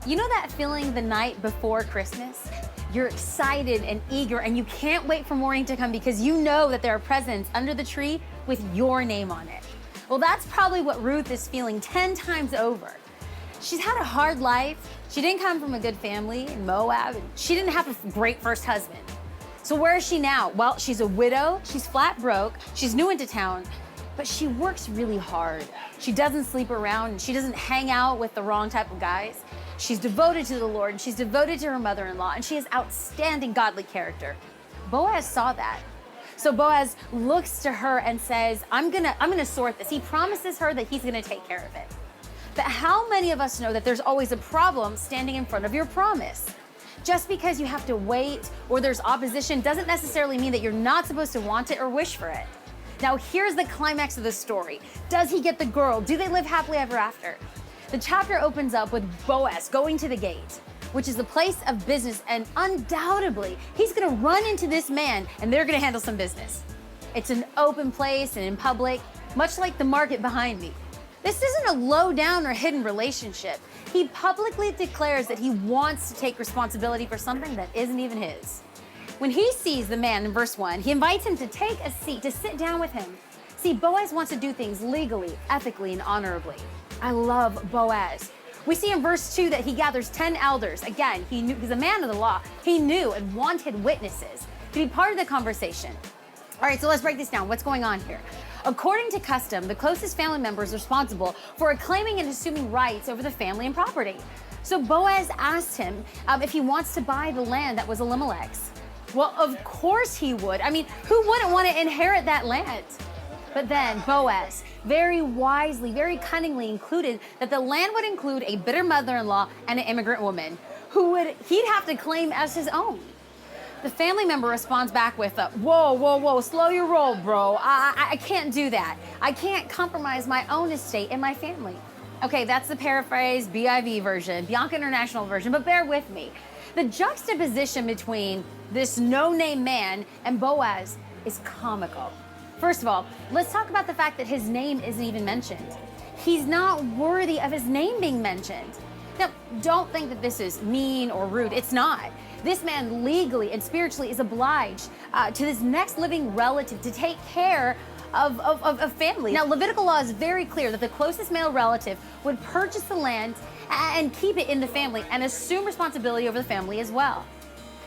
You know that feeling the night before Christmas? You're excited and eager and you can't wait for morning to come because you know that there are presents under the tree with your name on it. Well, that's probably what Ruth is feeling 10 times over. She's had a hard life. She didn't come from a good family in Moab, and she didn't have a great first husband. So where is she now? Well, she's a widow, she's flat broke, she's new into town, but she works really hard. She doesn't sleep around, and she doesn't hang out with the wrong type of guys. She's devoted to the Lord, and she's devoted to her mother-in-law, and she has outstanding godly character. Boaz saw that. So Boaz looks to her and says, I'm gonna sort this. He promises her that he's gonna take care of it. But how many of us know that there's always a problem standing in front of your promise? Just because you have to wait or there's opposition doesn't necessarily mean that you're not supposed to want it or wish for it. Now here's the climax of the story. Does he get the girl? Do they live happily ever after? The chapter opens up with Boaz going to the gate, which is the place of business, and undoubtedly, he's gonna run into this man and they're gonna handle some business. It's an open place and in public, much like the market behind me. This isn't a low down or hidden relationship. He publicly declares that he wants to take responsibility for something that isn't even his. When he sees the man in verse 1, he invites him to take a seat, to sit down with him. See, Boaz wants to do things legally, ethically, and honorably. I love Boaz. We see in verse 2 that he gathers 10 elders. Again, he knew, he's a man of the law. He knew and wanted witnesses to be part of the conversation. All right, so let's break this down. What's going on here? According to custom, the closest family member is responsible for claiming and assuming rights over the family and property. So Boaz asked him if he wants to buy the land that was Elimelech's. Well, of course he would. I mean, who wouldn't want to inherit that land? But then Boaz very wisely, very cunningly included that the land would include a bitter mother-in-law and an immigrant woman who he'd have to claim as his own. The family member responds back with a, whoa, slow your roll, bro. I can't do that. I can't compromise my own estate and my family. Okay, that's the paraphrase BIV version, Bianca International version, but bear with me. The juxtaposition between this no-name man and Boaz is comical. First of all, let's talk about the fact that his name isn't even mentioned. He's not worthy of his name being mentioned. Now, don't think that this is mean or rude. It's not. This man legally and spiritually is obliged to his next living relative to take care of family. Now, Levitical law is very clear that the closest male relative would purchase the land and keep it in the family and assume responsibility over the family as well.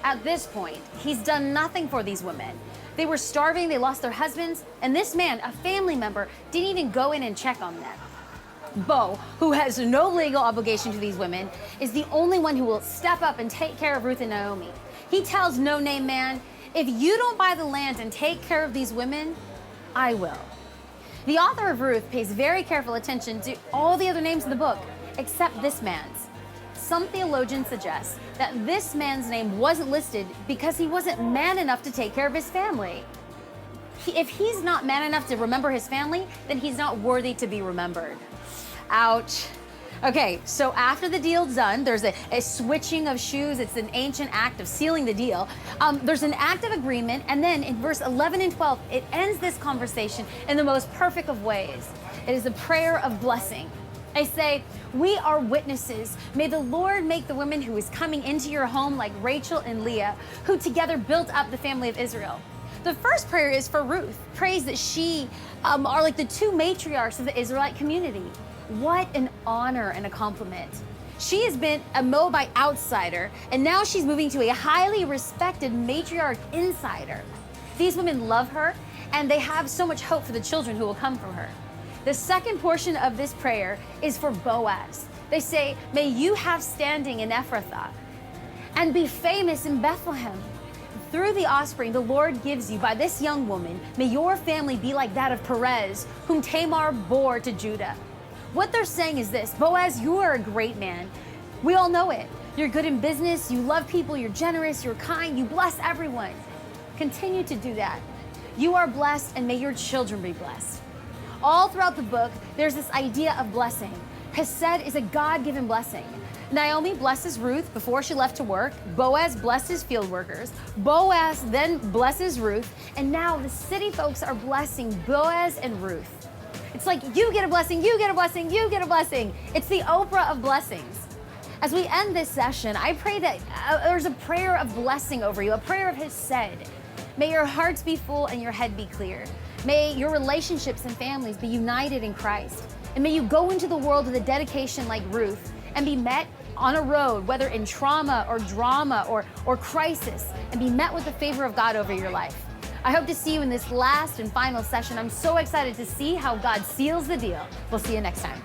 At this point, he's done nothing for these women. They were starving, they lost their husbands, and this man, a family member, didn't even go in and check on them. Bo, who has no legal obligation to these women, is the only one who will step up and take care of Ruth and Naomi. He tells no-name man, if you don't buy the land and take care of these women, I will. The author of Ruth pays very careful attention to all the other names in the book, except this man's. Some theologians suggest that this man's name wasn't listed because he wasn't man enough to take care of his family. If he's not man enough to remember his family, then he's not worthy to be remembered. Ouch. Okay, so after the deal's done, there's a switching of shoes. It's an ancient act of sealing the deal. There's an act of agreement, and then in verse 11 and 12, it ends this conversation in the most perfect of ways. It is a prayer of blessing. I say, we are witnesses. May the Lord make the women who is coming into your home like Rachel and Leah, who together built up the family of Israel. The first prayer is for Ruth. Praise that she are like the two matriarchs of the Israelite community. What an honor and a compliment. She has been a Moabite outsider, and now she's moving to a highly respected matriarch insider. These women love her, and they have so much hope for the children who will come from her. The second portion of this prayer is for Boaz. They say, may you have standing in Ephrathah and be famous in Bethlehem. Through the offspring the Lord gives you by this young woman, may your family be like that of Perez, whom Tamar bore to Judah. What they're saying is this: Boaz, you are a great man. We all know it. You're good in business, you love people, you're generous, you're kind, you bless everyone. Continue to do that. You are blessed, and may your children be blessed. All throughout the book, there's this idea of blessing. Hesed is a God-given blessing. Naomi blesses Ruth before she left to work. Boaz blesses field workers. Boaz then blesses Ruth. And now the city folks are blessing Boaz and Ruth. It's like, you get a blessing, you get a blessing, you get a blessing. It's the Oprah of blessings. As we end this session, I pray that there's a prayer of blessing over you, a prayer of Hesed. May your hearts be full and your head be clear. May your relationships and families be united in Christ. And may you go into the world with a dedication like Ruth and be met on a road, whether in trauma or drama or crisis, and be met with the favor of God over your life. I hope to see you in this last and final session. I'm so excited to see how God seals the deal. We'll see you next time.